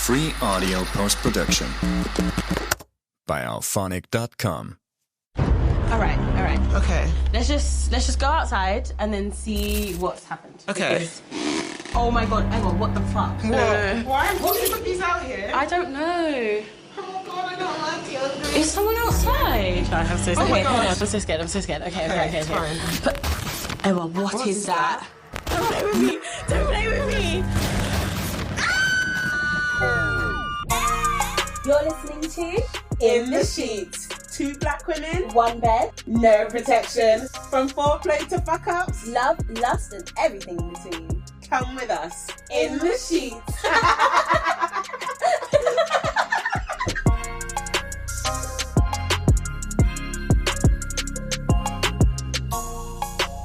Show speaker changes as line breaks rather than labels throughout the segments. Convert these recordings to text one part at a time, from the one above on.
Free audio post-production by alphonic.com.
All right.
Okay.
Let's just go outside and then see what's happened.
Okay.
Because, oh my god, Emma, what the fuck?
Why did you put these out here?
I don't know.
Oh god, I don't like deodorant.
Is someone outside? I'm so scared.
Oh my God.
I'm so scared. Okay.
It's fine.
But, Emma, what is that? Don't play with me.
You're listening to
In the Sheets. Two black women,
One Bed,
no protection. From foreplay to fuck ups,
Love, Lust, and everything in between.
come with us. In the Sheets.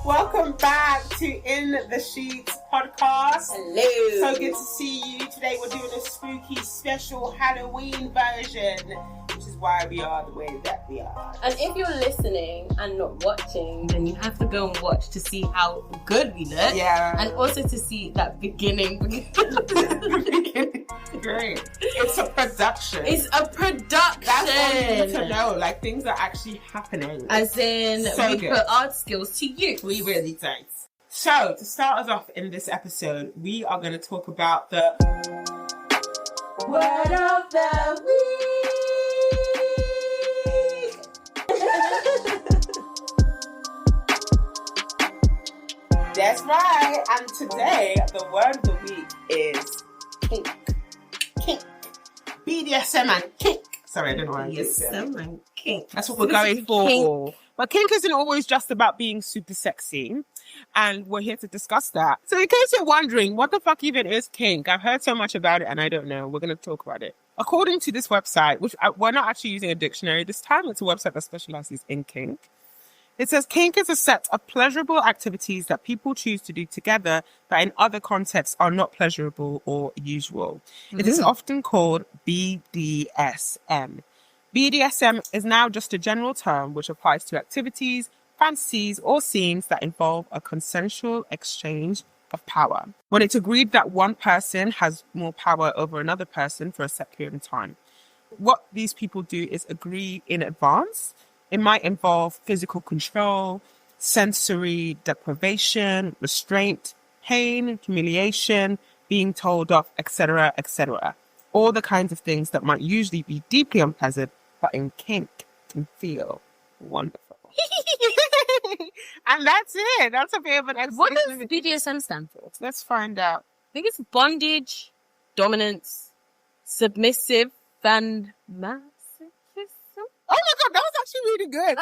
Welcome back to In the Sheets podcast.
Hello.
So good to see you. Today we're doing a spooky special Halloween version, which is why we are the way that we are.
And if you're listening and not watching,
Then you have to go and watch to see how good we look.
Yeah.
And also to see that beginning.
Great. It's a production.
It's a production.
That's all you need to know. Like, things are actually happening.
As in,
So
we
good.
put our skills to use.
We really don't. So, to start us off in this episode, we are going to talk about the
word of the week.
That's right. And today, the word of the week is kink. Kink. BDSM and kink. Sorry, I don't know why I did that.
Someone kink.
That's what we're going for.
Kink.
But kink isn't always just about being super sexy. And we're here to discuss that. So in case you're wondering, what the fuck even is kink? I've heard so much about it and I don't know. We're going to talk about it. According to this website, which we're not actually using a dictionary this time, it's a website that specializes in kink. It says kink is a set of pleasurable activities that people choose to do together that in other contexts are not pleasurable or usual. It is often called BDSM. BDSM is now just a general term which applies to activities, fantasies, or scenes that involve a consensual exchange of power. When it's agreed that one person has more power over another person for a set period of time. What these people do is agree in advance. It might involve physical control, sensory deprivation, restraint, pain, humiliation, being told off, etc., etc. All the kinds of things that might usually be deeply unpleasant, but in kink can feel wonderful. And that's it. That's a bit of an
What does BDSM stand for?
Let's find out.
I think it's bondage, dominance, submissive, and masochism.
Oh my god, that was actually really good.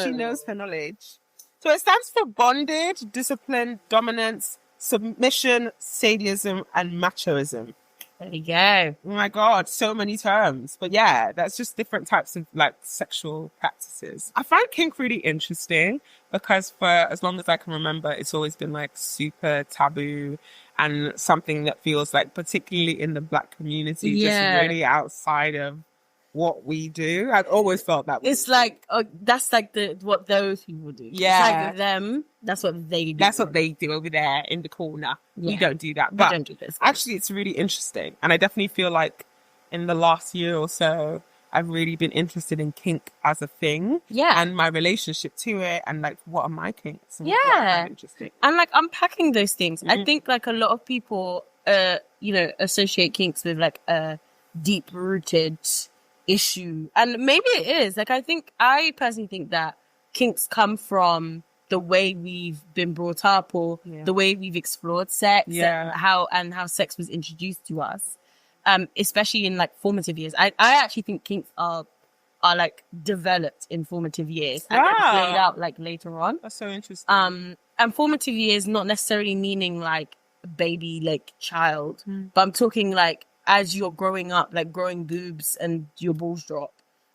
She knows her knowledge. So it stands for bondage, discipline, dominance, submission, sadism, and machoism.
There you go.
Oh my god, so many terms. But yeah, that's just different types of like sexual practices. I find kink really interesting because for as long as I can remember, it's always been like super taboo and something that feels like particularly in the black community, just really outside of what we do. I've always felt that way.
It's like, that's like what those people do.
Yeah.
It's like them, that's what they do.
That's what they do over there in the corner. We
Yeah.
don't do that.
We
But
don't do this.
actually, it's really interesting. And I definitely feel like in the last year or so, I've really been interested in kink as a thing.
Yeah.
And my relationship to it and like, what are my kinks? And what I
Yeah.
find interesting.
And like unpacking those things. I
Mhm.
think like a lot of people, associate kinks with like a deep rooted issue. And maybe it is. Like I personally think that kinks come from the way we've been brought up or the way we've explored sex
Yeah.
and how sex was introduced to us. Especially in like formative years. I actually think kinks are like developed in formative years and then
Wow.
played out like later on.
That's so interesting.
And formative years not necessarily meaning like baby, like child, but I'm talking like as you're growing up, like growing boobs and your balls drop.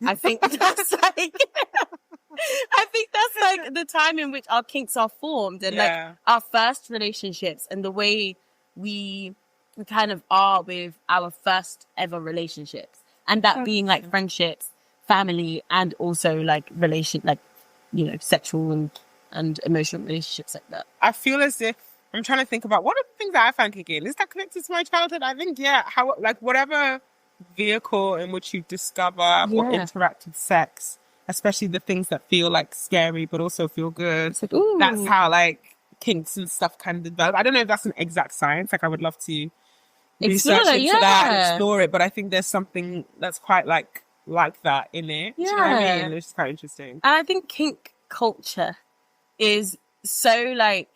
I think that's like the time in which our kinks are formed and like our first relationships and the way we kind of are with our first ever relationships. And that being like friendships, family, and also like sexual and emotional relationships like that.
I feel as if I'm trying to think about what are the things that I find kinky. Is that connected to my childhood? I think, yeah. How, like, whatever vehicle in which you discover or interact with sex, especially the things that feel like scary but also feel good.
It's like, ooh.
That's how like kinks and stuff kind of develop. I don't know if that's an exact science. Like, I would love to research into that and explore it, but I think there's something that's quite like that in it. Do you know what I mean? It's quite interesting.
And I think kink culture is so like,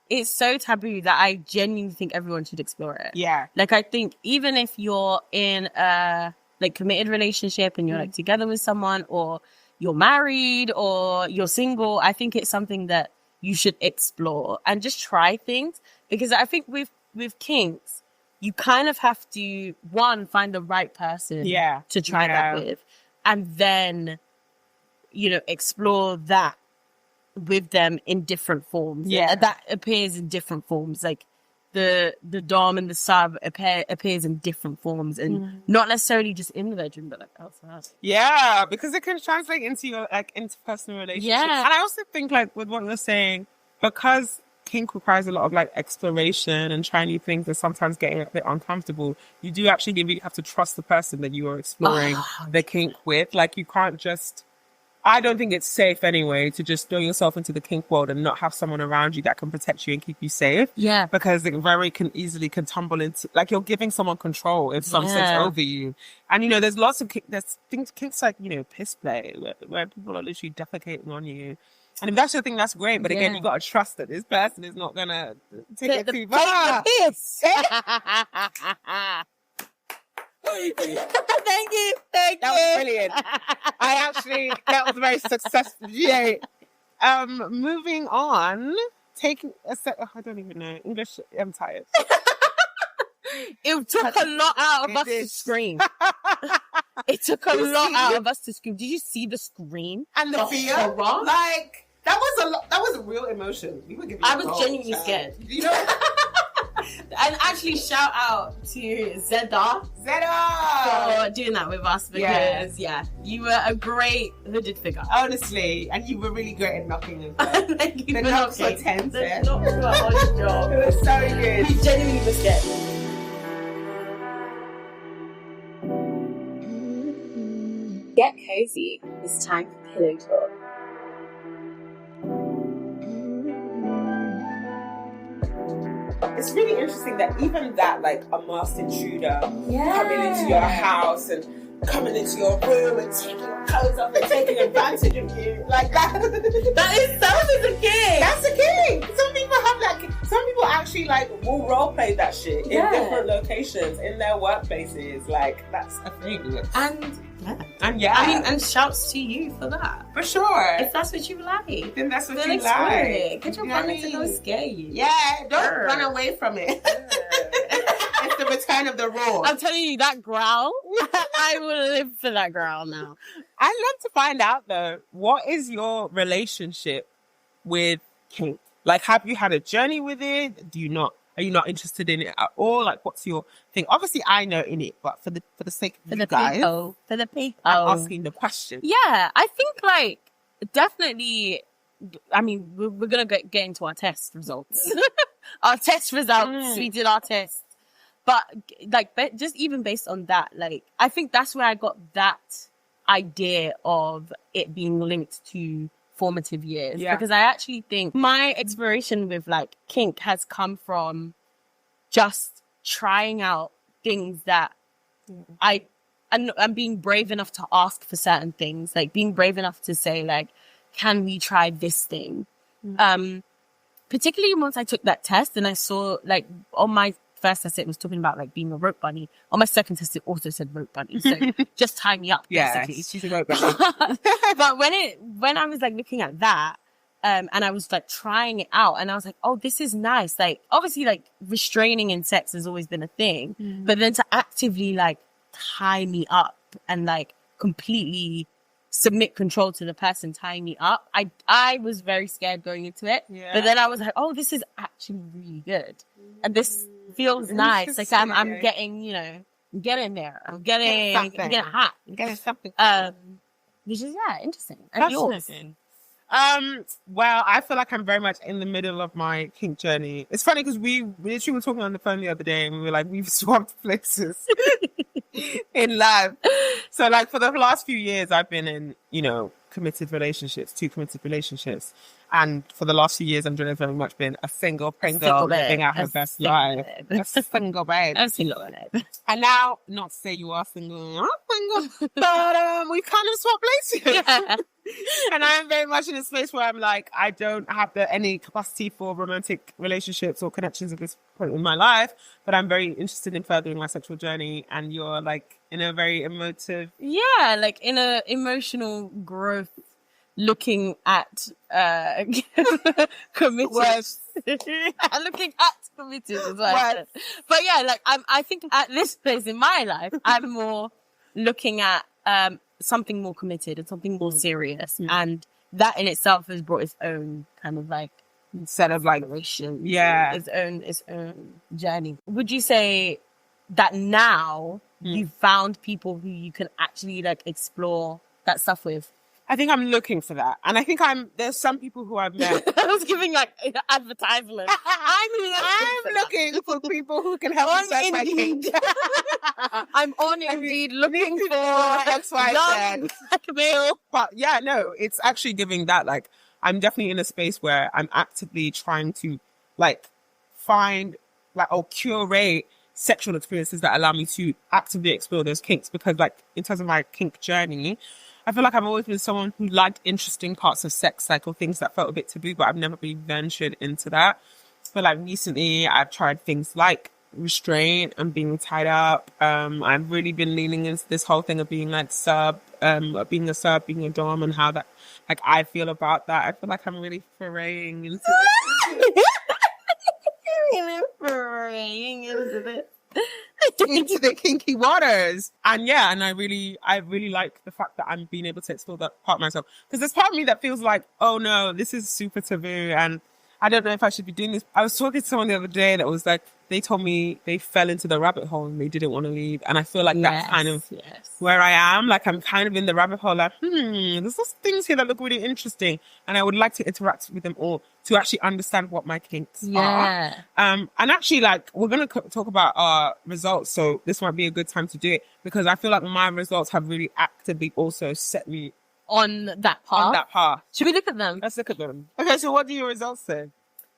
it's so taboo that I genuinely think everyone should explore it.
Yeah.
Like, I think even if you're in a like committed relationship and you're like together with someone, or you're married or you're single, I think it's something that you should explore and just try things. Because I think with kinks, you kind of have to, one, find the right person to try that with. And then, you know, explore that with them in different forms. Yeah. That appears in different forms. Like the dom and the sub appears in different forms, and not necessarily just in the bedroom, but like outside.
Yeah, because it can translate into your like interpersonal relationships. Yeah. And I also think like with what you're saying, because kink requires a lot of like exploration and trying new things and sometimes getting a bit uncomfortable, you do actually really have to trust the person that you are exploring the kink with. Like, you can't just, I don't think it's safe anyway to just throw yourself into the kink world and not have someone around you that can protect you and keep you safe. Yeah. Because it can easily tumble into, like, you're giving someone control in some sense over you. And, you know, there's lots of kinks like, you know, piss play where people are literally defecating on you. And if that's your thing, that's great. But again, you got to trust that this person is not going to take it too far. Piss. Thank you. That was brilliant. That was very successful. Yeah. Moving on. Taking a sec. Oh, I don't even know English. I'm tired.
It took a lot out of us to scream. It took a lot out of us to scream. Did you see the scream
and the fear? Like, that was a lot. That was a real emotion.
I was genuinely scared. You know. And actually, shout out to Zeda for doing that with us, because you were a great hooded figure.
Honestly, and you were really great at knocking as well.
Thank you.
The knocks were tense.
The knocks were on his job.
It was so good.
We genuinely were scared.
Get cozy. It's time for pillow talk.
It's really interesting that even that, like, a masked intruder coming into your house and coming into your room and taking your clothes off and taking advantage of you, like that.
That is a king.
That's a king. Some people have that. Some people actually like will role play that shit in different locations in their workplaces. Like, that's a thing. And
I mean, and shouts to you for that.
For sure.
If that's what you like,
then that's what you like.
Get your partner to go scare you.
Yeah, don't run away from it. It's the return of the roar.
I'm telling you, that growl, I would live for that growl now.
I'd love to find out though, what is your relationship with kink? Like, have you had a journey with it? Are you not interested in it at all? Like, what's your thing? Obviously, I know in it, but for the sake of you guys,
for the people,
I'm asking the question.
Yeah, I think like definitely. I mean, we're gonna get into our test results. Our test results. We did our test, but like, just even based on that, like, I think that's where I got that idea of it being linked to formative years, because I actually think my exploration with like kink has come from just trying out things that I'm being brave enough to ask for certain things, like being brave enough to say like, can we try this thing? Particularly once I took that test and I saw, like, on my first test it was talking about like being a rope bunny. On my second test it also said rope bunny. So just tie me up, basically.
Yeah, she's a rope bunny.
But when I was like looking at that, and I was like trying it out, and I was like, oh, this is nice. Like, obviously, like, restraining in sex has always been a thing, but then to actively like tie me up and like completely submit control to the person tying me up, I was very scared going into it. But then I was like, oh, this is actually really good, and this feels nice. Like, I'm getting, you know, I'm getting there. I'm getting hot.
I'm getting something.
Which is interesting. And yours?
Well, I feel like I'm very much in the middle of my kink journey. It's funny because we literally were talking on the phone the other day and we were like, we've swapped places in life. So like for the last few years, I've been in, committed relationships, 2 committed relationships. And for the last few years, Andrea's very much been a single Pringle living out her best life. A single babe.
A single babe.
And now, not to say you are single, you're not single, but we kind of swap places.
Yeah.
And I am very much in a space where I'm like, I don't have any capacity for romantic relationships or connections at this point in my life, but I'm very interested in furthering my sexual journey. And you're like in a very emotive...
Yeah, like in a emotional growth, looking at committed. Looking at committed as well. But yeah, like I think at this place in my life, I'm more looking at something more committed and something more serious. And that in itself has brought its own kind of like
set of like
exploration.
Yeah.
Its own journey. Would you say that now you've found people who you can actually like explore that stuff with?
I think I'm looking for that. And I think there's some people who I've met.
I was giving like advertisement.
I'm looking for people who can help me set my kink.
I'm on Indeed looking for
X, Y,
young male.
But yeah, no, it's actually giving that. Like, I'm definitely in a space where I'm actively trying to like find like or curate sexual experiences that allow me to actively explore those kinks. Because like in terms of my kink journey, I feel like I've always been someone who liked interesting parts of sex, like or things that felt a bit taboo, but I've never really ventured into that. But like recently I've tried things like restraint and being tied up. I've really been leaning into this whole thing of being like being a sub, being a dom, and how that like I feel about that. I feel like I'm really foraying into into the kinky waters. And yeah, and I really like the fact that I'm being able to explore that part of myself. Because there's part of me that feels like, oh no, this is super taboo and I don't know if I should be doing this. I was talking to someone the other day that was like, they told me they fell into the rabbit hole and they didn't want to leave. And I feel like that's kind of where I am. Like I'm kind of in the rabbit hole, like, there's those things here that look really interesting. And I would like to interact with them all to actually understand what my kinks are. And actually, like, we're going to talk about our results. So this might be a good time to do it because I feel like my results have really actively also set me
on that path. Should we look at them?
Let's look at them. Okay, so what do your results say?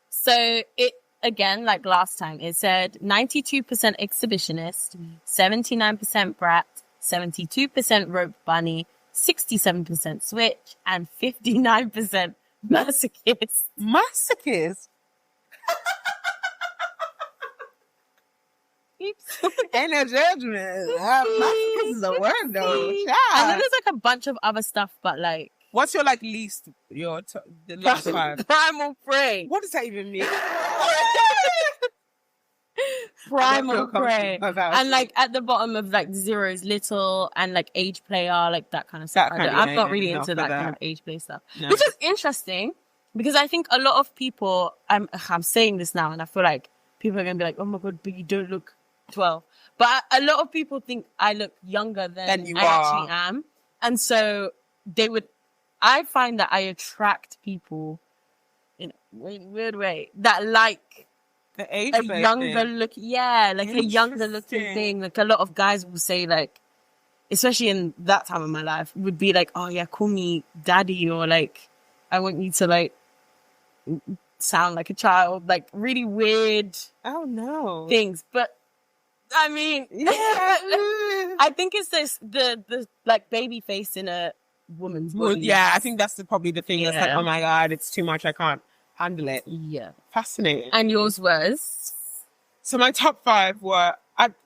So it, again, like last time, it said 92% exhibitionist, 79% brat, 72% rope bunny, 67% switch, and 59% masochist.
Masochist? Ain't no judgment. Masochist is a word though.
And then there's like a bunch of other stuff, but like...
What's your like least, the last five?
Primal prey.
What does that even mean?
Primal prey. And like at the bottom of like zeros, little and like age player, like that kind of stuff. I'm not really into that kind of age play stuff. No. Which is interesting because I think a lot of people, I'm saying this now and I feel like people are going to be like, oh my God, but you don't look 12. But a lot of people think I look younger than I actually am. And so I find that I attract people in a weird way that like
the age
a younger look. Yeah, like a younger looking thing. Like a lot of guys will say like, especially in that time of my life, would be like, oh yeah, call me daddy, or like, I want you to like sound like a child, like really weird.
Oh no.
Things. But I mean, I think it's the like baby face in a woman's body.
Yeah, I think that's probably the thing that's like, oh my God, it's too much, I can't handle it.
Yeah.
Fascinating.
And yours was?
So my top 5 were,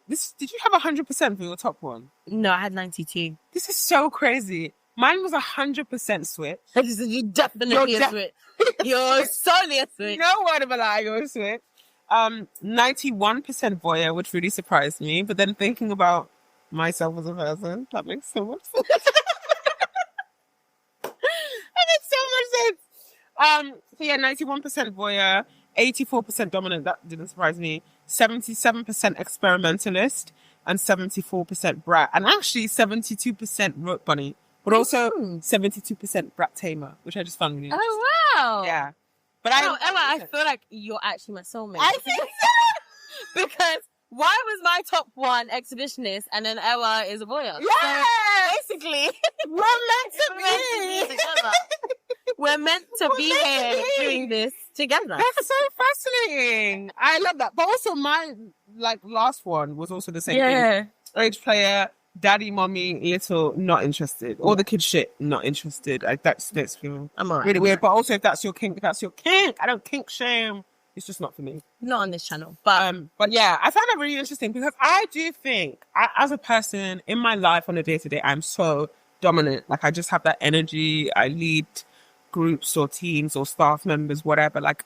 did you have 100% for your top one?
No, I had 92.
This is so crazy. Mine was 100% switch.
You definitely a switch. You're solely a switch.
No word of a lie, you're a switch. 91% voyeur, which really surprised me. But then thinking about myself as a person, that makes so much sense. So yeah, 91% voyeur, 84% dominant, that didn't surprise me, 77% experimentalist, and 74% brat, and actually 72% rope bunny, but also 72% Brat Tamer, which I just found really interesting.
Oh, wow.
Yeah. But
Emma, I feel like you're actually my soulmate.
I think so.
Because why was my top one exhibitionist and then Ella is a voyeur?
Yeah.
So basically,
We're meant to be
together. We're meant to be here doing this together.
That's so fascinating. I love that. But also my last one was also the same thing. Age player, daddy, mommy, little, not interested. All the kid shit, not interested. That's feel
I'm alright.
really weird. But also if that's your kink, I don't kink shame. It's just not for me.
Not on this channel. But
yeah, I found that really interesting because I do think as a person in my life on a day-to-day, I'm so dominant. Like I just have that energy. I lead groups or teams or staff members, whatever. Like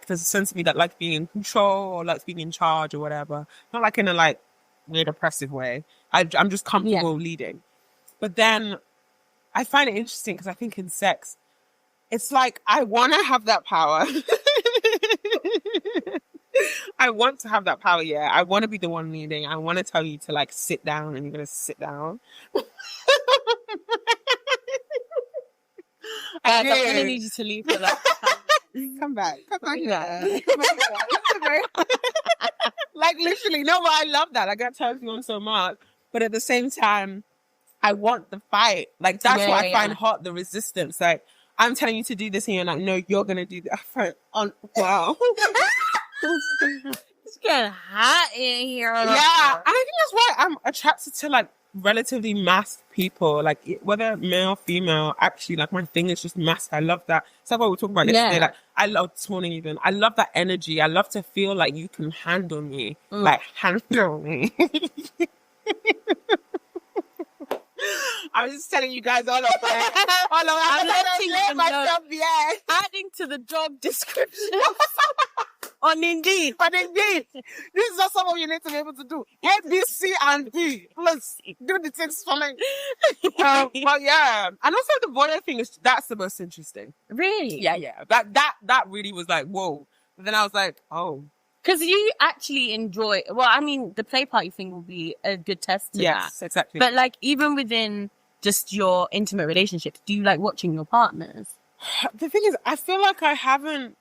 there's a sense of me that likes being in control or likes being in charge or whatever. Not like in a weird oppressive way. I'm just comfortable leading. But then I find it interesting because I think in sex, it's like I want to have that power. I want to have that power, yeah. I want to be the one leading. I want to tell you to sit down and you're going to sit down.
I'm going to need you to leave for that.
Come back. Literally, no, but I love that. That turns me on so much. But at the same time, I want the fight. That's what I find hot, the resistance. I'm telling you to do this and you're like, no, you're going to do that. Wow.
It's getting hot in here.
Yeah. And I think that's why I'm attracted to relatively masked people, whether male, female. Actually, my thing is just masked. I love that. It's what we were talking about yesterday. I love this morning even. I love that energy. I love to feel like you can handle me. Handle me. I was just telling you guys all over. I'm letting you myself
adding to the job description on Indeed.
But Indeed, this is also what you need to be able to do. A, B, C, and D. Let's do the things for me. But yeah, and also the voyeur thing that's the most interesting.
Really?
Yeah. That really was whoa. But then I was like, oh.
Because you actually enjoy, the play party thing will be a good test to that.
Yes, exactly.
But even within just your intimate relationships, do you like watching your partners?
The thing is, I feel like I haven't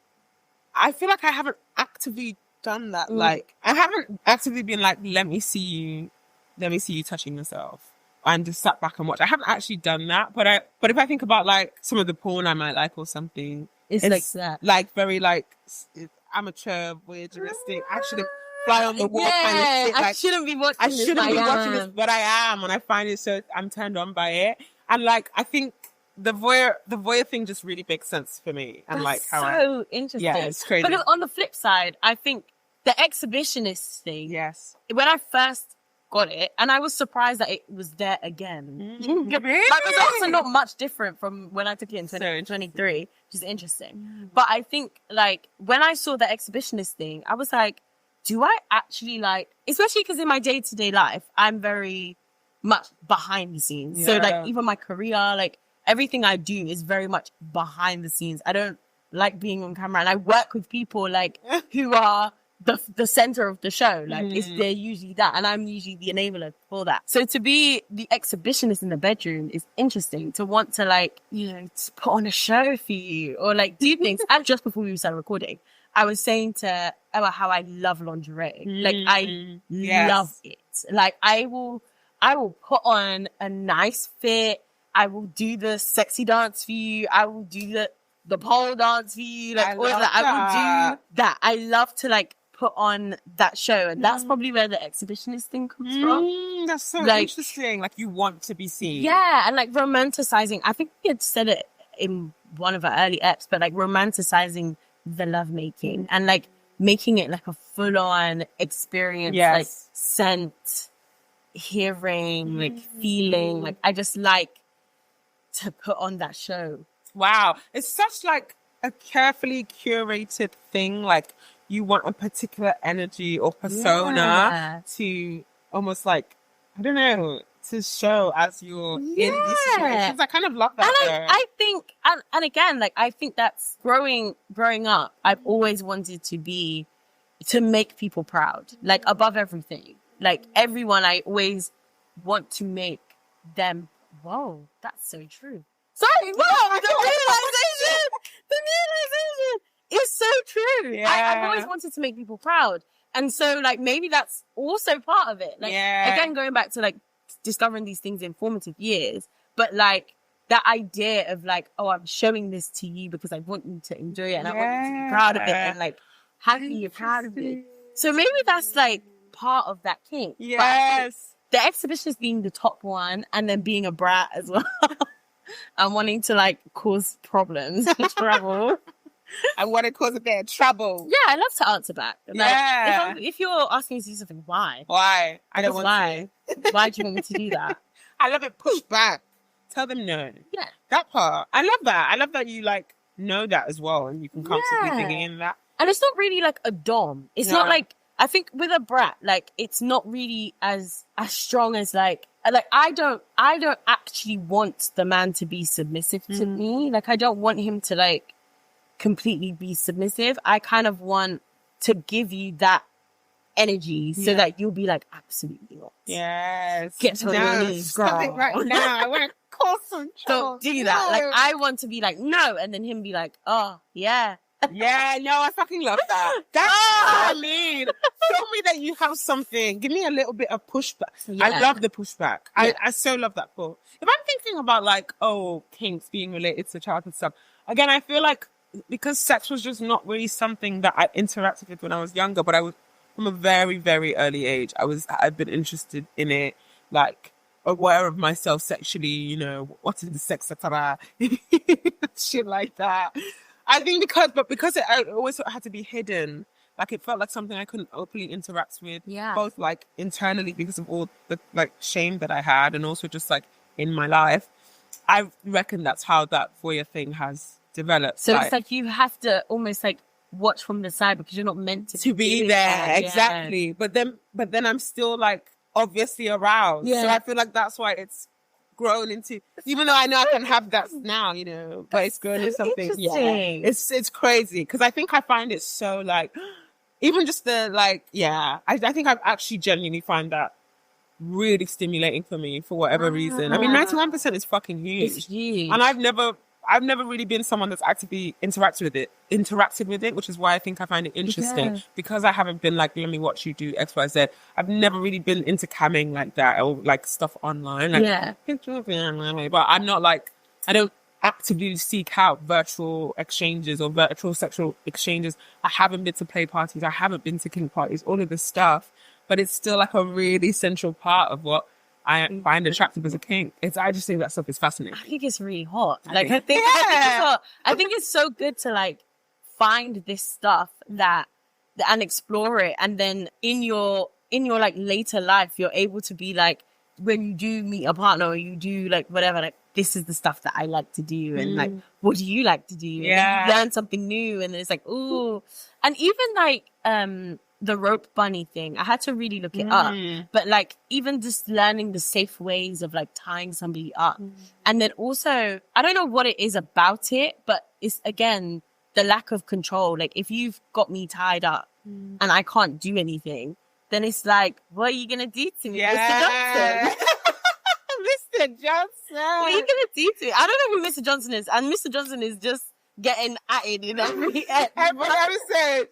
actively done that. I haven't actively been let me see you touching yourself and just sat back and watch. I haven't actually done that. But if I think about some of the porn I might like or something,
it's that.
Very amateur, voyeuristic. I shouldn't fly on the wall.
Yeah, I shouldn't be watching this,
but I am, and I find it so I'm turned on by it. And I think the voyeur thing just really makes sense for me. And
That's so interesting.
Yeah, it's crazy.
Because on the flip side, I think the exhibitionist thing.
Yes.
When I first got it, and I was surprised that it was there again.
Really?
It's also not much different from when I took it in 2023, which is interesting. But I think when I saw the exhibitionist thing, I was like, do I actually especially because in my day-to-day life, I'm very much behind the scenes.
Yeah.
So even my career, everything I do is very much behind the scenes. I don't like being on camera, and I work with people who are the center of the show. They're usually that, and I'm usually the enabler for that. So to be the exhibitionist in the bedroom is interesting. To want to to put on a show for you or do things. And just before we started recording, I was saying to Emma how I love lingerie. I love it. I will put on a nice fit. I will do the sexy dance for you. I will do the pole dance for you. I will do that. I love to put on that show, and that's probably where the exhibitionist thing comes from.
That's so interesting. You want to be seen.
Yeah, and romanticizing. I think we had said it in one of our early eps, but romanticizing the lovemaking and making it a full-on experience.
Yes.
Scent, hearing, feeling. I just to put on that show.
Wow, it's such a carefully curated thing. You want a particular energy or persona to almost I don't know, to show as you're in these situations. I kind of love that.
And I think, and again, I think that's growing up. I've always wanted to make people proud, above everything. Everyone, I always want to make them Whoa, that's so true. Sorry, whoa, the realization is so true.
Yeah.
I've always wanted to make people proud. And so, like, maybe that's also part of it. Like, again, going back to, like, discovering these things in formative years, but, like, that idea of, like, oh, I'm showing this to you because I want you to enjoy it and I want you to be proud of it and, like, happy you're proud of it. So maybe that's, like, part of that kink.
Yes.
But the exhibitionist being the top one and then being a brat as well and wanting to, like, cause problems and trouble.
I want to cause a bit of trouble.
Yeah, I love to answer back. Like,
Yeah.
if you're asking me to do something, why?
Why? I don't want
why. Why do you want me to do that?
I love it. Push back. Tell them no.
Yeah.
That part. I love that. I love that you, like, know that as well and you can comfortably dig in that.
And it's not really like a dom. It's not like, I think with a brat, like, it's not really as strong as like I don't actually want the man to be submissive to me. Like, I don't want him to, like, completely be submissive. I kind of want to give you that energy so that you'll be like, absolutely not.
Yes.
Get to your knees, girl.
Stop it right now. I want to cause some trouble.
Don't do that. Like, I want to be like, no, and then him be like, oh, yeah.
Yeah, no, I fucking love that. That's what I mean. Show me that you have something. Give me a little bit of pushback.
Yeah.
I love the pushback. Yeah. I so love that pull. If I'm thinking about, like, kinks being related to childhood stuff, again, I feel like because sex was just not really something that I interacted with when I was younger, but I was from a very, very early age. I've been interested in it, like, aware of myself sexually, you know, what's in the sex, etc. Shit like that. I think because it always had to be hidden, like, it felt like something I couldn't openly interact with, both, like, internally because of all the, like, shame that I had and also just, like, in my life. I reckon that's how that voyeur thing has developed.
So it's like you have to almost, like, watch from the side because you're not meant to
be there. Exactly. But then I'm still, like, obviously aroused. So I feel like that's why it's grown into, even though I know I can have that now, you know, but it's grown into something. It's crazy because I think I find it so, like, even just the, like, I think I actually genuinely find that really stimulating for me for whatever reason. I mean, 91% is fucking huge.
It's huge.
And I've never really been someone that's actively interacted with it, which is why I think I find it interesting because I haven't been like, let me watch you do X, Y, Z. I've never really been into camming like that or, like, stuff online. Like, but I'm not, like, I don't actively seek out virtual exchanges or virtual sexual exchanges. I haven't been to play parties. I haven't been to kink parties, all of this stuff. But it's still, like, a really central part of what I find attractive as a kink. I just think that stuff is fascinating.
I think it's really hot. I think it's hot. I think it's so good to, like, find this stuff and explore it. And then in your like later life, you're able to be like, when you do meet a partner or you do, like, whatever, like, this is the stuff that I like to do. And, like, what do you like to do? And then you learn something new. And then it's like, ooh. And even, like, the rope bunny thing, I had to really look it up. But, like, even just learning the safe ways of, like, tying somebody up. And then also, I don't know what it is about it, but it's, again, the lack of control. Like, if you've got me tied up and I can't do anything, then it's like, what are you going to do to me, Mr. Johnson?
Mr. Johnson.
What are you going to do to me? I don't know who Mr. Johnson is. And Mr. Johnson is just getting at it in every
episode.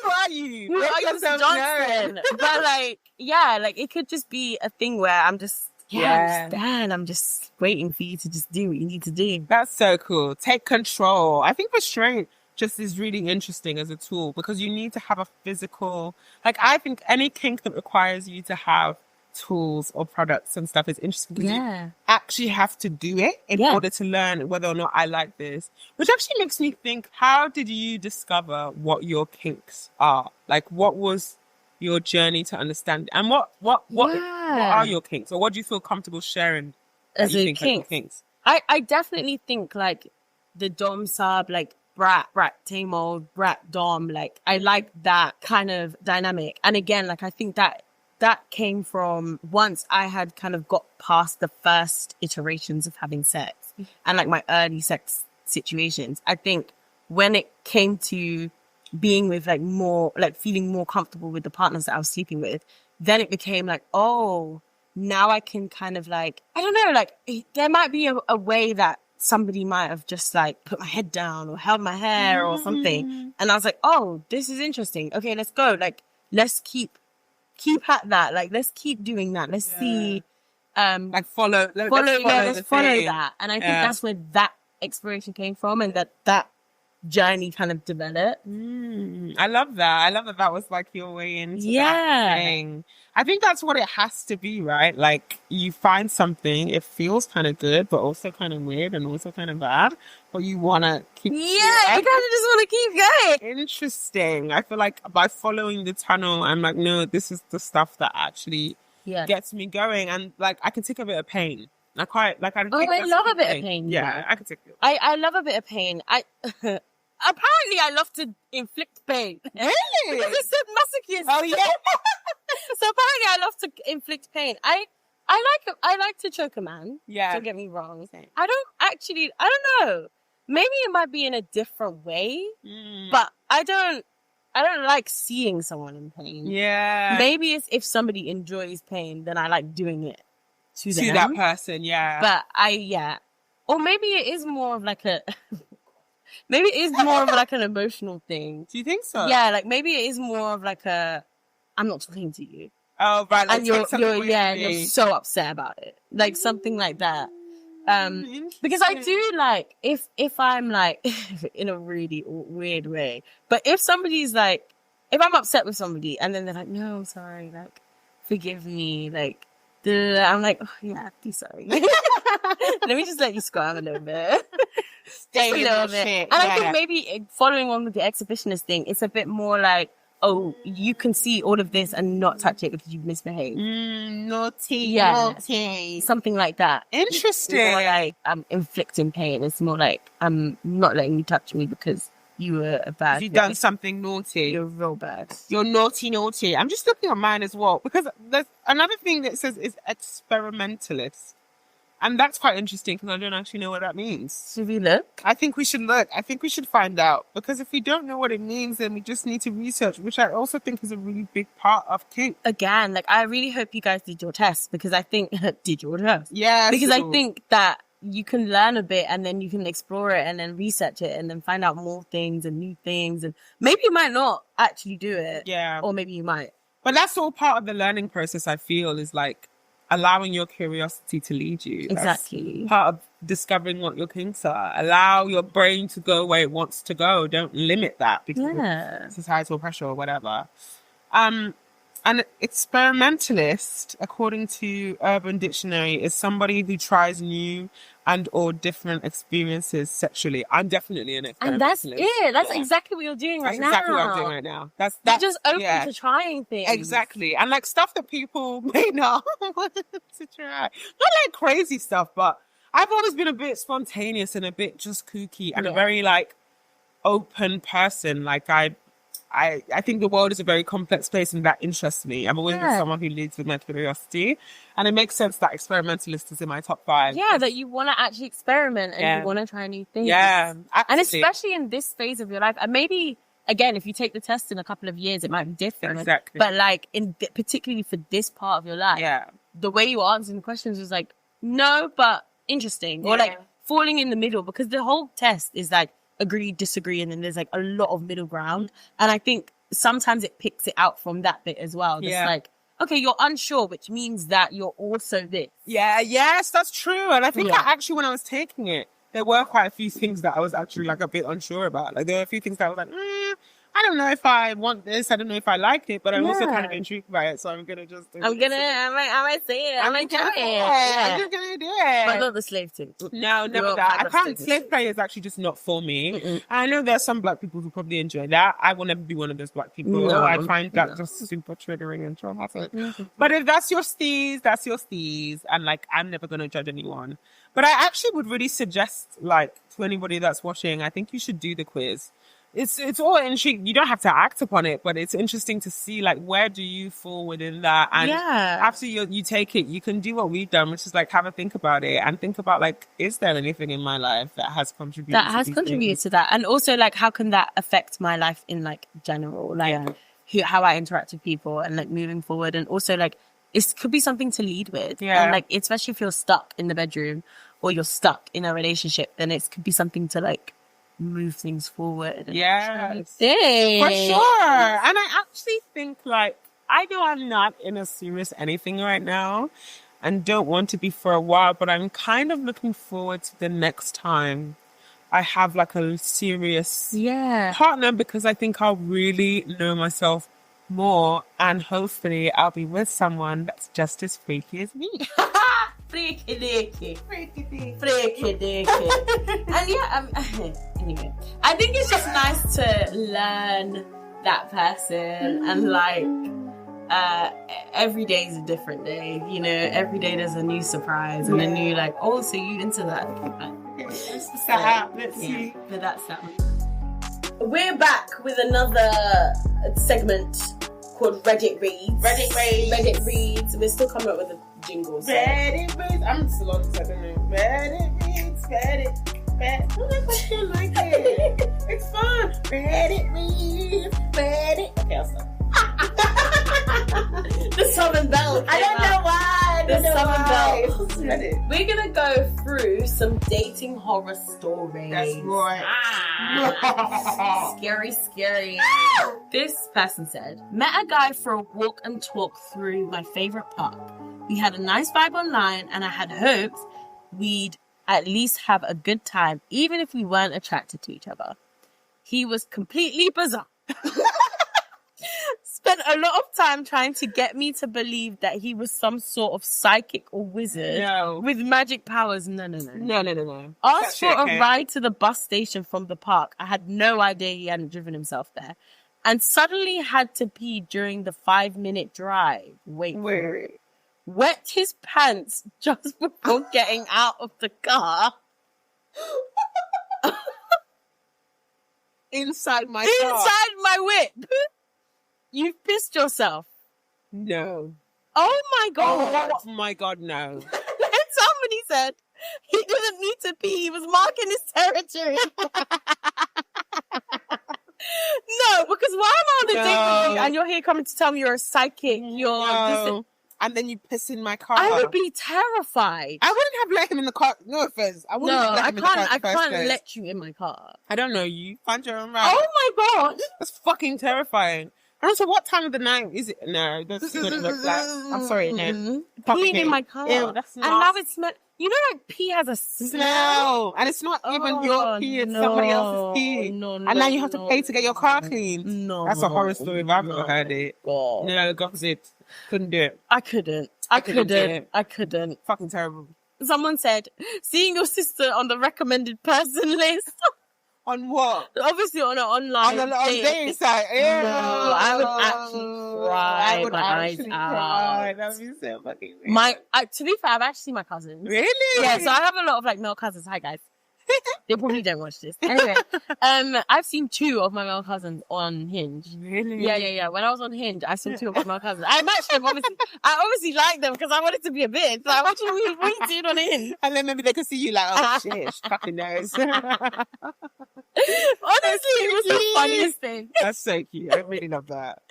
Who are you?
Who are you, Mr. Johnson? But, like, like, it could just be a thing where I'm just, I'm just waiting for you to just do what you need to do.
That's so cool. Take control. I think restraint just is really interesting as a tool because you need to have a physical, like, I think any kink that requires you to have tools or products and stuff is interesting because you actually have to do it in order to learn whether or not I like this, which actually makes me think, how did you discover what your kinks are? Like, what was your journey to understand, and what are your kinks, or what do you feel comfortable sharing
as a kink? Kinks? I definitely think, like, the dom sub, like, brat tamo, brat dom, like, I like that kind of dynamic. And again, like, I think that came from once I had kind of got past the first iterations of having sex and, like, my early sex situations. I think when it came to being with, like, more, like, feeling more comfortable with the partners that I was sleeping with, then it became like, oh, now I can kind of like, I don't know, like there might be a way that somebody might have just like put my head down or held my hair or something. And I was like, oh, this is interesting. Okay, let's go. Like, let's keep at that. Like, let's keep doing that. Let's see.
Like follow
that. And I think that's where that exploration came from, and that journey kind of developed.
I love that. I love that that was like your way into that thing. I think that's what it has to be, right? Like you find something, it feels kind of good, but also kind of weird and also kind of bad, but you want to keep
you kind of just want to keep going.
Interesting. I feel like by following the tunnel, I'm like, no, this is the stuff that actually gets me going. And like, I can take a bit of pain. I love a bit of pain.
Yeah,
I can take it.
I love a bit of pain. Apparently, I love to inflict pain.
Really?
Because it's a masochist.
Oh yeah.
So apparently, I love to inflict pain. I like to choke a man.
Yeah.
Don't get me wrong. I don't know. Maybe it might be in a different way, but I don't like seeing someone in pain.
Yeah.
Maybe it's if somebody enjoys pain, then I like doing it to them.
that person. Yeah.
But or maybe it is more of like maybe it is more of like an emotional thing.
Do you think so?
Yeah, like maybe it is more of like I'm not talking to you.
Oh, right. Like
and you're so upset about it. Like something like that. Because I do like, if I'm like, in a really weird way, but if somebody's like, if I'm upset with somebody and then they're like, no, I'm sorry, like, forgive me, like, I'm like, oh yeah, be sorry. Let me just let you squirm a little bit.
Stay
a little bit.
Shit.
And I think maybe following on with the exhibitionist thing, it's a bit more like, oh, you can see all of this and not touch it because you've misbehaved.
Naughty.
Something like that.
Interesting.
It's more like I'm inflicting pain. It's more like I'm not letting you touch me because you were a bad.
You've done something naughty.
You're real bad.
You're naughty. I'm just looking at mine as well, because there's another thing that says is experimentalist. And that's quite interesting because I don't actually know what that means.
Should we look?
I think we should look. I think we should find out. Because if we don't know what it means, then we just need to research, which I also think is a really big part of kink.
Again, like, I really hope you guys did your test, because I think... did your test?
Yeah.
Because I think that you can learn a bit and then you can explore it and then research it and then find out more things and new things. And maybe you might not actually do it.
Yeah.
Or maybe you might.
But that's all part of the learning process, I feel, is like allowing your curiosity to lead you.
Exactly.
That's part of discovering what your kinks are. Allow your brain to go where it wants to go. Don't limit that because of societal pressure or whatever. An experimentalist, according to Urban Dictionary, is somebody who tries new and or different experiences sexually. I'm definitely an experimentalist.
And that's it. That's exactly what you're doing right now.
That's exactly what I'm doing right now. That's
you're just open to trying things.
Exactly. And like stuff that people may not want to try. Not like crazy stuff, but I've always been a bit spontaneous and a bit just kooky and a very like open person. Like I think the world is a very complex place and that interests me. I've always been someone who leads with my curiosity. And it makes sense that experimentalist is in my top 5.
Yeah, that you want to actually experiment and you want to try new things.
Yeah, absolutely.
And especially in this phase of your life. And maybe, again, if you take the test in a couple of years, it might be different.
Exactly.
But like, particularly for this part of your life, the way you were answering the questions was like, no, but interesting. Or like falling in the middle, because the whole test is like, agree, disagree, and then there's like a lot of middle ground. And I think sometimes it picks it out from that bit as well. It's like, okay, you're unsure, which means that you're also this.
Yeah, yes, that's true. And I think that actually when I was taking it, there were quite a few things that I was actually like a bit unsure about. Like there were a few things that I was like, I don't know if I want this. I don't know if I like it, but I'm also kind of intrigued by it. So I'm going to just do it.
I might say it. I might do it.
I'm just going to do it.
But not the slave thing.
No, never that. I can't. Slave play is actually just not for me. I know there's some black people who probably enjoy that. I will never be one of those black people. No, I find that just super triggering and traumatic. But if that's your steez, that's your steez. And like, I'm never going to judge anyone. But I actually would really suggest, like, to anybody that's watching, I think you should do the quiz. It's all intriguing. You don't have to act upon it, but it's interesting to see, like, where do you fall within that? And after you take it, you can do what we've done, which is, like, have a think about it and think about, like, is there anything in my life that has contributed
to that? And also, like, how can that affect my life in, like, general? Like, how I interact with people and, like, moving forward. And also, like, it could be something to lead with.
Yeah.
And like, especially if you're stuck in the bedroom or you're stuck in a relationship, then it could be something to like move things forward.
Yes. For
Things.
sure. And I actually think like, I know I'm not in a serious anything right now and don't want to be for a while, but I'm kind of looking forward to the next time I have like a serious partner, because I think I'll really know myself more, and hopefully I'll be with someone that's just as freaky as me.
Freaky dicky. And yeah, anyway, I think it's just nice to learn that person, and like, every day is a different day, you know, every day there's a new surprise and a new like, oh, so you into that.
Let's see.
But that's that. We're back with another segment called Reddit Reads. Reddit Reads. We're still coming up with the jingles.
Reddit Reads. I'm still on this, I don't know. Reddit Reads. Reddit. Oh, I don't like it. It's fun. Reddit Reads. Reddit. Okay, I'll stop.
The Southern Belle.
I don't know why.
The Southern Belle.
It's Reddit.
We're gonna go through some dating horror stories.
That's right.
Scary. This person said, met a guy for a walk and talk through my favorite park. We had a nice vibe online, and I had hoped we'd at least have a good time, even if we weren't attracted to each other. He was completely bizarre. Spent a lot of time trying to get me to believe that he was some sort of psychic or wizard with magic powers. No. Asked for a ride to the bus station from the park. I had no idea he hadn't driven himself there. And suddenly had to pee during the 5-minute drive. Wait. Wet his pants just before getting out of the car.
Inside my
whip. You've pissed yourself.
No.
Oh my God.
Oh my God, no.
And somebody said he didn't need to pee. He was marking his territory. No, because why am I on a date with you and you're here coming to tell me you're a psychic?
And then you piss in my car.
I would be terrified.
I wouldn't have let him in the car. No offense. I can't
let you in my car.
I don't know you. Find your own ride.
Oh my God.
That's fucking terrifying. And also, what time of the night is it? No, that's not red flag. I'm sorry, no.
Peeing in my car.
Ew, that's
and now it smells. You know, like pee has a smell.
And it's not even your pee, it's somebody else's pee.
No,
and now you have to pay to get your car cleaned.
No.
That's a horror story if I've ever heard it.
God.
No, opposite. Couldn't do it.
I couldn't.
Fucking terrible.
Someone said, seeing your sister on the recommended person list.
On what?
Obviously on an online
on dating site.
No, I would actually cry.
I would actually cry. That would be so fucking weird.
To be fair, I've actually seen my cousins.
Really?
Yeah, so I have a lot of like male cousins. Hi guys. They probably don't watch this. Anyway, I've seen 2 of my male cousins on Hinge.
Really?
Yeah. When I was on Hinge, I saw 2 of my male cousins. I matched them, obviously. I obviously liked them because I wanted to be a bitch. So I watched them what you doing on Hinge.
And then maybe they could see you like, oh shit, she fucking knows.
Honestly, it was the funniest thing.
That's so cute. I really love that.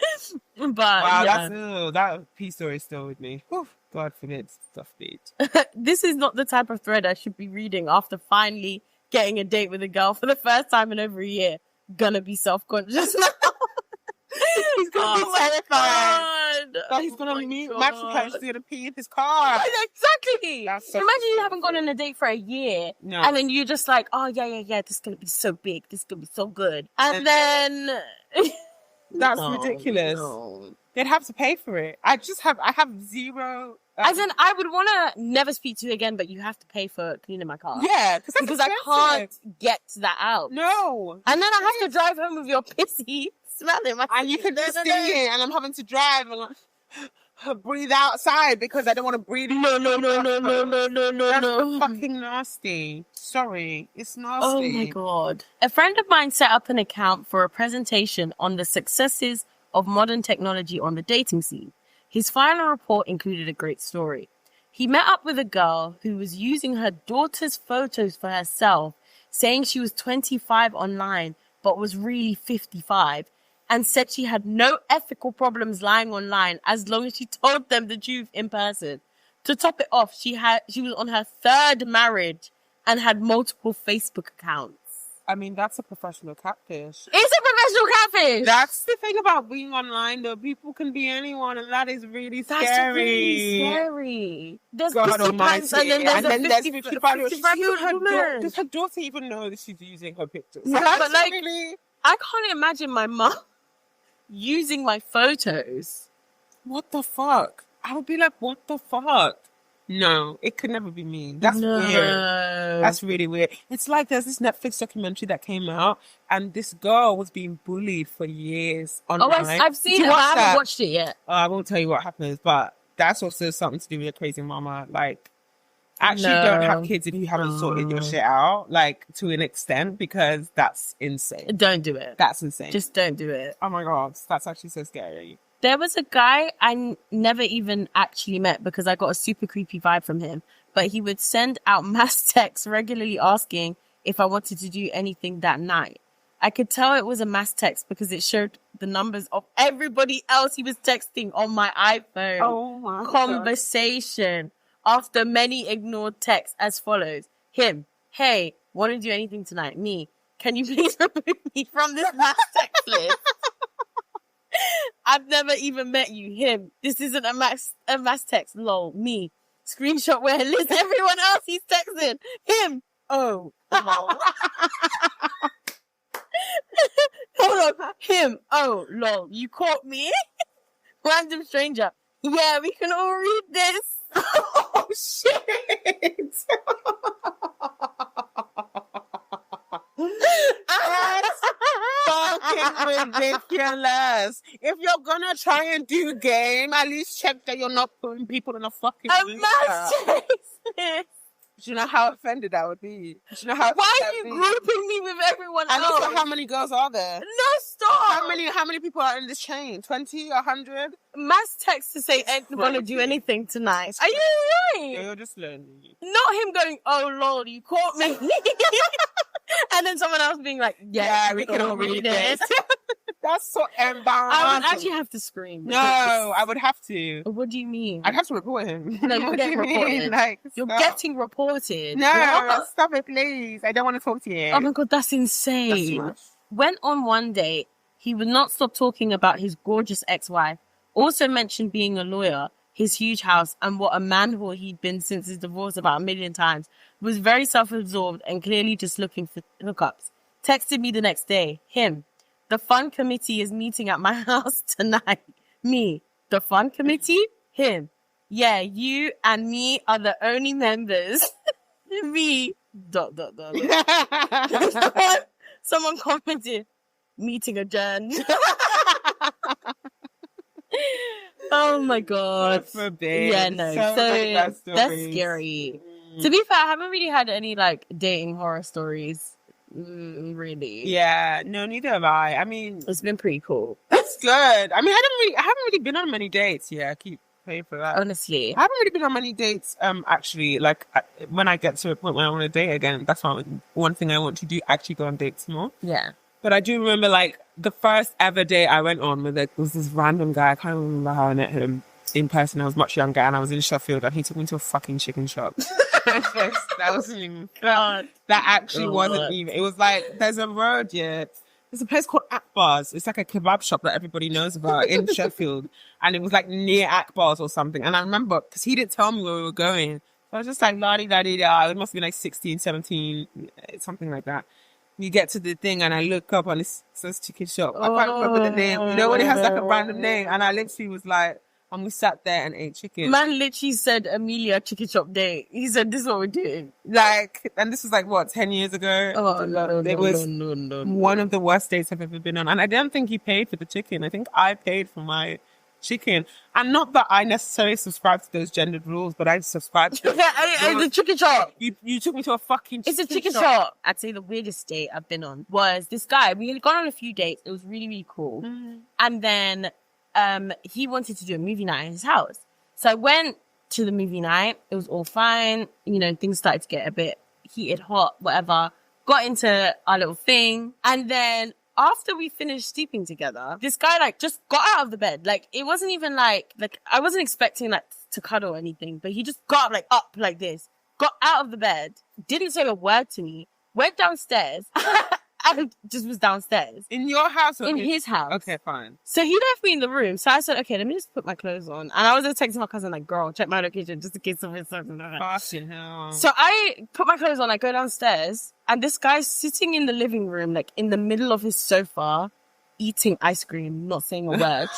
But
wow,
yeah.
that pee story is still with me. Whew, God forbid, stuff beat.
This is not the type of thread I should be reading after finally getting a date with a girl for the first time in over a year. Gonna be self-conscious now.
He's gonna be terrified. He's gonna meet Max to pee in his car.
Exactly.
So
imagine you haven't gone on a date for a year, and then you're just like, oh yeah, this is gonna be so big, this is gonna be so good, and then
that's ridiculous. No. They'd have to pay for it. I have zero.
As in, I would want to never speak to you again, but you have to pay for cleaning my car.
Yeah,
because I can't get that out.
No.
And then I have to drive home with your pissy smelling.
And you can just stay in, and I'm having to drive and breathe outside because I don't want to breathe.
No.
That's fucking nasty. Sorry, it's nasty.
Oh my God. A friend of mine set up an account for a presentation on the successes of modern technology on the dating scene. His final report included a great story. He met up with a girl who was using her daughter's photos for herself, saying she was 25 online, but was really 55, and said she had no ethical problems lying online as long as she told them the truth in person. To top it off, she was on her 3rd marriage and had multiple Facebook accounts.
I mean, that's a professional catfish.
It's a professional catfish.
That's the thing about being online, though. People can be anyone, and that is really scary.
That's really scary. There's
God
50
almighty.
pants and then there's
there's
55
Does her daughter even know that she's using her pictures?
Yeah,
That's
but like,
really...
I can't imagine my mum using my photos.
What the fuck? I would be like, what the fuck? No, it could never be me. That's weird. That's really weird. It's like there's this Netflix documentary that came out, and this girl was being bullied for years online.
Oh, I've seen it, but I haven't watched it yet.
I won't tell you what happens, but that's also something to do with a crazy mama. Like, actually don't have kids if you haven't sorted your shit out, like, to an extent, because that's insane.
Don't do it.
That's insane.
Just don't do it.
Oh my God, that's actually so scary.
There was a guy I never even actually met because I got a super creepy vibe from him. But he would send out mass texts regularly asking if I wanted to do anything that night. I could tell it was a mass text because it showed the numbers of everybody else he was texting on my iPhone.
Oh my
Conversation. After many ignored texts as follows. Him. Hey, want to do anything tonight? Me. Can you please remove me from this mass text list? I've never even met you. Him. This isn't a mass text. Lol. Me. Screenshot where it lists everyone else he's texting. Him. Oh. Lol. Hold on. Him. Oh. Lol. You caught me? Random stranger. Yeah, we can all read this.
Oh shit. Fucking ridiculous. If you're gonna try and do game, at least check that you're not putting people in a fucking
mass text.
Do you know how offended I would be? Do you know how?
Why are you grouping me with everyone else?
And also, how many girls are there?
No, stop.
How many people are in this chain? 20, 100?
Mass text to say ain't gonna do anything tonight. Are you right?
Yeah, you're just lonely.
Not him going, oh Lord, you caught me. And then someone else being like, yeah we can all read it.
That's so embarrassing.
I would actually have to scream.
No, I would have to.
What do you mean?
I'd have to report him.
No, you're getting reported.
Like,
you're getting reported.
No, stop it, please. I don't want to talk to you.
Oh my God, that's insane. Went on one date. He would not stop talking about his gorgeous ex-wife. Also mentioned being a lawyer, his huge house, and what a man-whore he'd been since his divorce about 1 million times. Was very self-absorbed and clearly just looking for hookups. Texted me the next day. Him. The fun committee is meeting at my house tonight. Me. The fun committee? Him. Yeah, you and me are the only members. Me. ... Someone commented, meeting adjourned. Oh my God. Yeah, no. So that's scary. To be fair, I haven't really had any like dating horror stories. Really.
Yeah, no, neither have I. I mean,
it's been pretty cool.
That's good. I mean, I haven't really been on many dates. Yeah, I keep paying for that.
Honestly,
I haven't really been on many dates. Actually, like when I get to a point where I want to date again, that's one thing I want to do. Actually, go on dates more.
Yeah.
But I do remember like the first ever date I went on with was this random guy. I can't remember how I met him in person. I was much younger and I was in Sheffield and he took me to a fucking chicken shop. That wasn't even, that actually wasn't even, it was like, there's a road, yeah. There's a place called Akbar's. It's like a kebab shop that everybody knows about in Sheffield. And it was like near Akbar's or something. And I remember, because he didn't tell me where we were going. So I was just like, la-di-da-di-da. It must be like 16, 17, something like that. You get to the thing and I look up and it says chicken shop. I can't remember the name. You know when it has like a random name? And I literally was like, and we sat there and ate chicken.
Man literally said, Amelia, chicken shop day. He said, this is what we're doing.
Like, and this was like, what, 10 years ago?
Oh, no,
it was one of the worst dates I've ever been on. And I don't think he paid for the chicken. I think I paid for my chicken. And not that I necessarily subscribe to those gendered rules, but I subscribe to
the chicken shop.
You took me to a fucking chicken shop.
It's a chicken shop. I'd say the weirdest date I've been on was this guy. We had gone on a few dates. It was really, really cool. And then he wanted to do a movie night in his house. So I went to the movie night. It was all fine. You know, things started to get a bit heated, hot, whatever. Got into our little thing. And then after we finished sleeping together, this guy like just got out of the bed. Like it wasn't even like I wasn't expecting like to cuddle or anything, but he just got like up like this, got out of the bed, didn't say a word to me, went downstairs. And just was downstairs.
In your house? Or
in his house.
Okay, fine.
So he left me in the room. So I said, okay, let me just put my clothes on. And I was just texting my cousin, like, girl, check my location just in case something's something.
Fucking hell.
So I put my clothes on, I go downstairs, and this guy's sitting in the living room, like in the middle of his sofa, eating ice cream, not saying a word.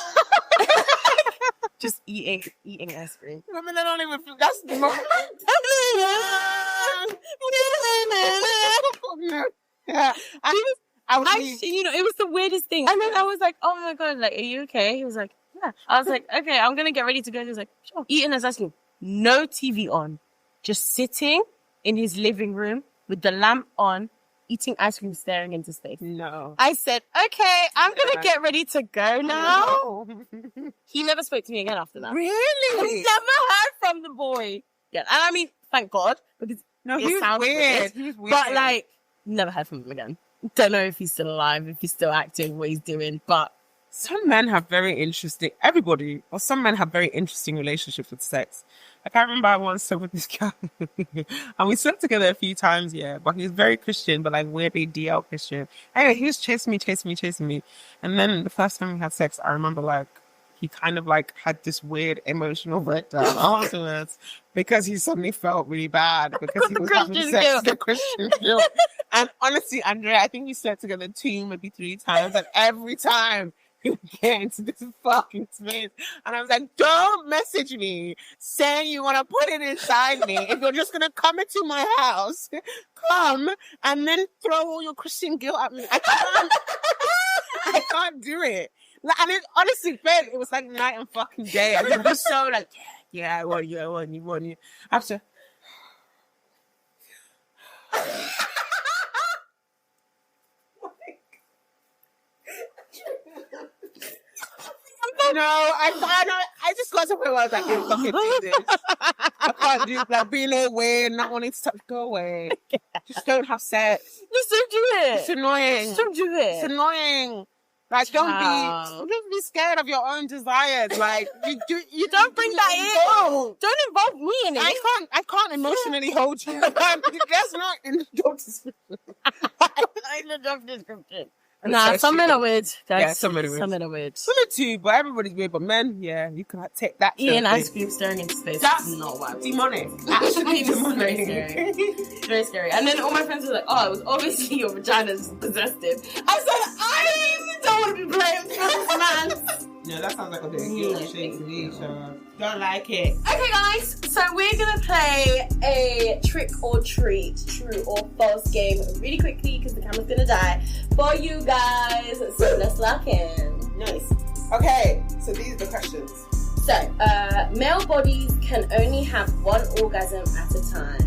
Just eating ice cream.
Women that don't even, that's the most. Yeah,
it was the weirdest thing. And then I was like, oh my God, like, are you okay? He was like, yeah. I was like, okay, I'm going to get ready to go. He was like, sure. Eating his ice cream. No TV on. Just sitting in his living room with the lamp on, eating ice cream, staring into space.
No.
I said, okay, I'm going to get ready to go now. No. He never spoke to me again after that.
Really?
I never heard from the boy. Yeah. And I mean, thank God, because
he was weird.
He was weird. But like, never heard from him again. Don't know if he's still alive, if he's still acting, what he's doing, but
some men have some men have very interesting relationships with sex. Like I remember I once slept with this guy and we slept together a few times, yeah, but he was very Christian, but like weirdly DL Christian. Anyway, he was chasing me. And then the first time we had sex, I remember like, he kind of like had this weird emotional breakdown afterwards because he suddenly felt really bad because he was having sex with the Christian guilt. And honestly, Andrea, I think we slept together 2, maybe 3 times, and every time he would get into this fucking space. And I was like, don't message me saying you want to put it inside me. If you're just going to come into my house, come and then throw all your Christian guilt at me. I can't do it. And it honestly, Ben, it was like night and fucking day. I was just so like, yeah, I want you. After. No, I just got to where I was like, I can't fucking do this. I can't do like being away and not wanting to go away. Just don't have sex.
Just don't do it.
It's annoying.
Just don't do it.
It's annoying. Like, don't be scared of your own desires. Like, you don't bring that in.
Don't involve me in it.
I can't emotionally hold you. That's not in the job description.
In the job description. Nah, some men are weird.
Yeah, some men are weird.
Some men are weird.
Women too, but everybody's weird. But men, yeah, you can take that.
Eating ice cream, staring into space. That's not wild.
Demonic. Actually demonic.
Very scary. And then all my friends were like, oh, it was obviously your vagina's possessive. I said, I don't want to be playing with this man.
Yeah, that sounds like a bit of guilt shake to me, so don't like it.
Okay, guys, so we're gonna play a trick or treat, true or false game really quickly because the camera's gonna die for you guys. So let's lock in.
Nice. Okay, so these are the questions.
So, male bodies can only have one orgasm at a time.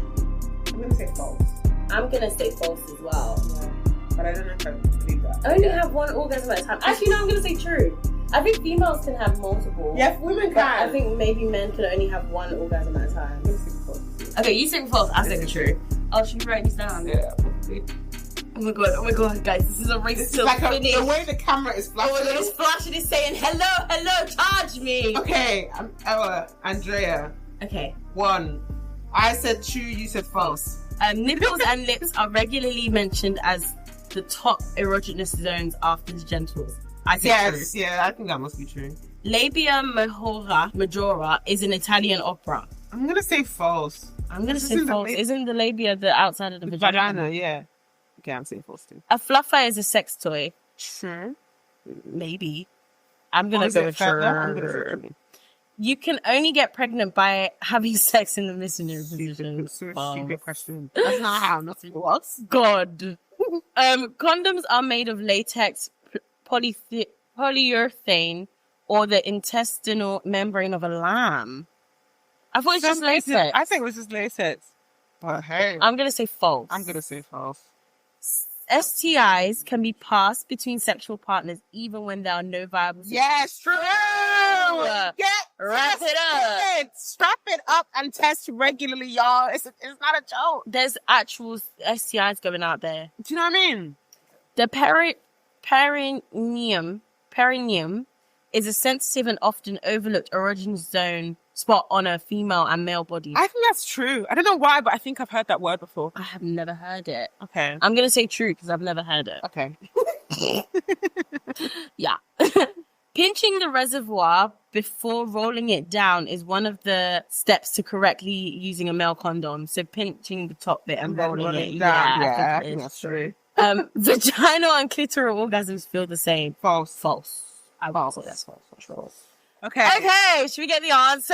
I'm gonna say false.
I'm gonna say false as well.
Yeah, but I don't know if I believe that.
Only have one orgasm at a time. Actually, no, I'm gonna say true. I think females can have multiple.
Yeah, women can.
I think maybe men can only have one orgasm at a time. Okay, you say false, I say true. Oh, should we write this down?
Yeah, probably.
Oh my god, guys, this is a race to
like
finish.
The way the camera is flashing.
Oh, it's flashing, it's saying, hello, charge me.
Okay, Ella, Andrea.
Okay.
1. I said true, you said false.
Nipples and lips are regularly mentioned as the top erogenous zones after the genitals. I think true.
Yeah, I think that must be true.
Labia majora is an Italian opera.
I'm gonna say false.
I'm gonna say false. Isn't the labia the outside of the
vagina? Yeah. Okay, I'm saying false too.
A fluffer is a sex toy.
True.
Maybe. I'm gonna go with true. You can only get pregnant by having sex in the missionary position.
Stupid question. That's not how nothing works.
God. Condoms are made of latex, polyurethane, or the intestinal membrane of a lamb. I thought it was just latex.
I think it was just latex. But hey.
I'm going to say false.
I'm going to say false.
STIs can be passed between sexual partners even when there are no viable...
Yes, true!
Wrap it up!
Strap it up and test regularly, y'all. It's not a joke.
There's actual STIs going out there.
Do you know what I mean?
The perineum is a sensitive and often overlooked erogenous zone spot on a female and male body.
I think that's true. I don't know why, but I think I've heard that word before.
I have never heard it.
Okay.
I'm going to say true because I've never heard it.
Okay.
Yeah. Pinching the reservoir before rolling it down is one of the steps to correctly using a male condom. So pinching the top bit and rolling it down.
Yeah,
I think that's true. Vaginal and clitoral orgasms feel the same.
False.
I would say that's false for sure.
Okay.
Should we get the answer?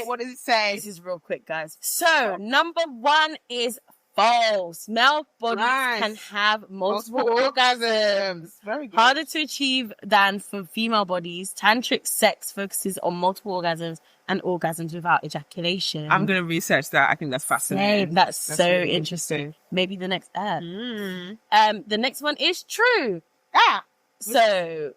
What does it say?
This is real quick, guys. So, number 1 is false. Male bodies can have multiple orgasms.
Very good.
Harder to achieve than for female bodies. Tantric sex focuses on multiple orgasms and orgasms without ejaculation.
I'm going to research that. I think that's fascinating.
That's so really interesting. Maybe the next ad. The next one is true. So,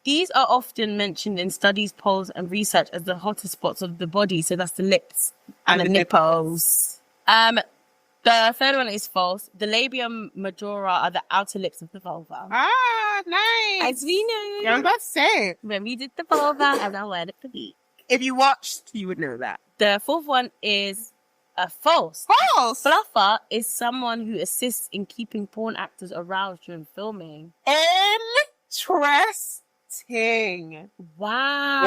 these are often mentioned in studies, polls, and research as the hottest spots of the body. So that's the lips and the nipples. The third one is false. The labia majora are the outer lips of the vulva.
Nice.
As we know.
Yeah, I was about to say.
When we did the vulva, and I went for the.
If you watched, you would know that.
The fourth one is false.
False.
Fluffer is someone who assists in keeping porn actors aroused during filming.
Interesting.
Wow.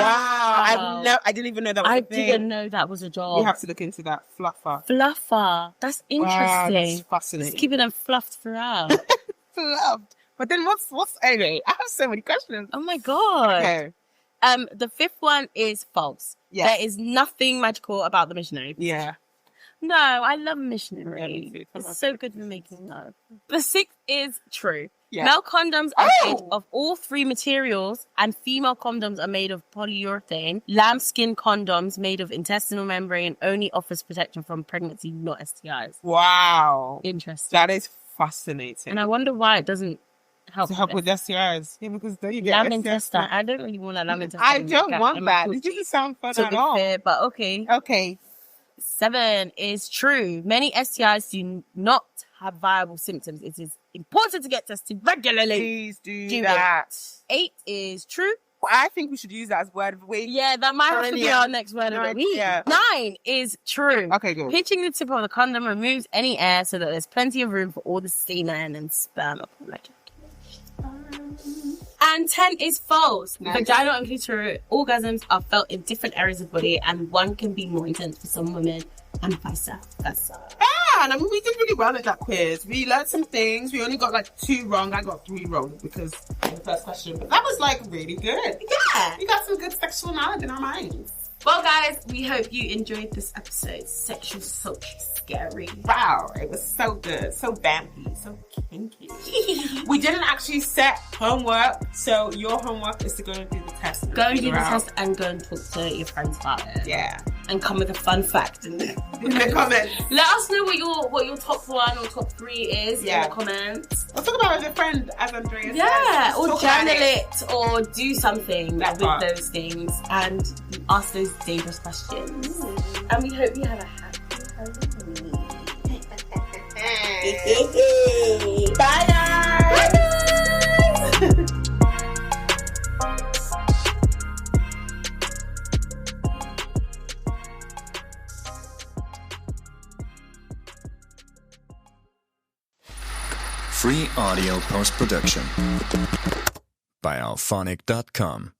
I didn't even know that was a thing.
I didn't know that was a job.
You have to look into that. Fluffer.
That's interesting.
Wow, that's fascinating.
Just keeping them fluffed throughout.
Fluffed. But then what's anyway? I have so many questions.
Oh my God.
Okay.
The fifth one is false.
Yeah.
There is nothing magical about the missionary.
Yeah.
No, I love missionary.
Yeah, me too.
It's so good for making love. The sixth is true.
Yeah.
Male condoms are made of all 3 materials, and female condoms are made of polyurethane. Lambskin condoms made of intestinal membrane only offers protection from pregnancy, not STIs.
Wow.
Interesting.
That is fascinating.
And I wonder why it doesn't help.
To help with STIs. Yeah, because then you get
lamb
STIs.
intestine. I don't really want a lamb intestine.
I don't want that. It didn't sound fun at all.
But okay.
Okay.
7 is true. Many STIs do not have viable symptoms. It is important to get tested regularly.
Please do that.
8 is true.
Well, I think we should use that as word of the week.
Yeah, that might have to be our next word of the week.
Yeah.
9 is true.
Okay, good.
Pinching the tip of the condom removes any air so that there's plenty of room for all the semen and sperm upon ejaculation. And 10 is false.
Nice.
Vaginal and clitoral orgasms are felt in different areas of the body, and one can be more intense for some women and vice versa.
And I mean, we did really well at that quiz. We learned some things. We only got like 2 wrong. I got 3 wrong because of the first question. But that was like really good. Yeah. We got some good sexual knowledge in our minds.
Well, guys, we hope you enjoyed this episode. Sexual, sultry, scary.
Wow, it was so good, so vampy, so kinky. We didn't actually set homework, so your homework is to go and do the test.
Go and do the test and go and talk to your friends about it.
Yeah.
And come with a fun fact in the
comments.
Let us know what your top 1 or top 3 is in the comments.
Or talk about it with a friend, as Andrea
said. Or
talk
journal it or do something with
part.
those things and ask those dangerous questions. And we hope you have a happy Halloween. Bye guys!
Free audio post-production by alphonic.com.